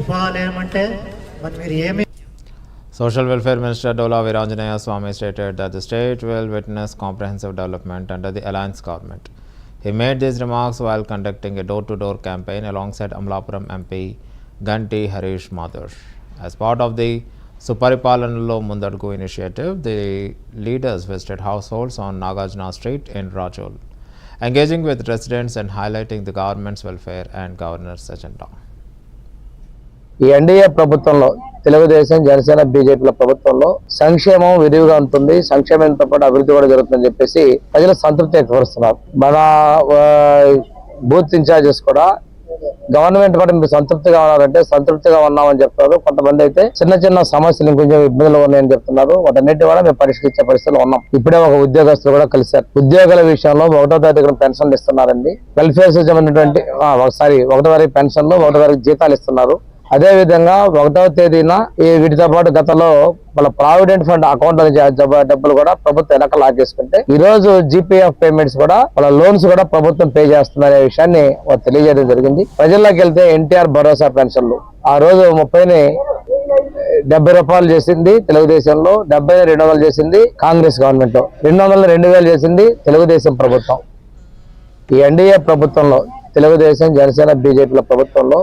ఉపాయాలు ఏమంటే మరి మీరు ఏమి. Social Welfare Minister Dola Viranjanaya Swamy stated that the state will witness comprehensive development under the Alliance government. He made these remarks while conducting a door-to-door campaign alongside Amlapuram MP Ganti Harish Mathur. As part of the Suparipalanalo Mundadugu initiative, the leaders visited households on Nagarjuna Street in Rajol, engaging with residents and highlighting the government's welfare and governance agenda. ఈ NDA ప్రభుత్వంలో తెలుగుదేశం జనసేన బీజేపీల ప్రభుత్వంలో సంక్షేమం విరివిగా ఉంటుంది, సంక్షేమంతో పాటు అభివృద్ధి కూడా జరుగుతుందని చెప్పేసి ప్రజలు సంతృప్తి వ్యక్తపరుస్తున్నారు. మన బూత్ ఇన్ఛార్జెస్ కూడా గవర్నమెంట్ కూడా మీరు సంతృప్తిగా ఉన్నారంటే సంతృప్తిగా ఉన్నామని చెప్తారు. కొంతమంది అయితే చిన్న చిన్న సమస్యలు కొంచెం ఇబ్బందులు ఉన్నాయని చెప్తున్నారు. వాటన్నిటి కూడా మేము పరిష్కరించే పరిస్థితులు ఉన్నాం. ఇప్పుడే ఒక ఉద్యోగస్తులు కూడా కలిశారు. ఉద్యోగుల విషయంలో 1వ తారీఖున పెన్షన్లు ఇస్తున్నారండి. వెల్ఫేర్ సంబంధించినటువంటి 1వ తారీఖు పెన్షన్లు 1వ తారీఖు జీతాలు ఇస్తున్నారు. అదే విధంగా 1వ తేదీన వీటితో పాటు గతంలో వాళ్ళ ప్రావిడెంట్ ఫండ్ అకౌంట్ డబ్బులు కూడా ప్రభుత్వం వెనక లాగేసుకుంటే ఈ రోజు జీపీఎఫ్ పేమెంట్స్ కూడా వాళ్ళ లోన్స్ కూడా ప్రభుత్వం పే చేస్తుందనే విషయాన్ని తెలియజేయడం జరిగింది. ప్రజల్లోకి వెళ్తే ఎన్టీఆర్ భరోసా పెన్షన్లు ఆ రోజు 30ని 70 రూపాయలు చేసింది తెలుగుదేశంలో, 70 200 చేసింది కాంగ్రెస్ గవర్నమెంట్, 200 2000 చేసింది తెలుగుదేశం ప్రభుత్వం. ఈ ఎన్డీఏ ప్రభుత్వంలో తెలుగుదేశం జనసేన బీజేపీల ప్రభుత్వంలో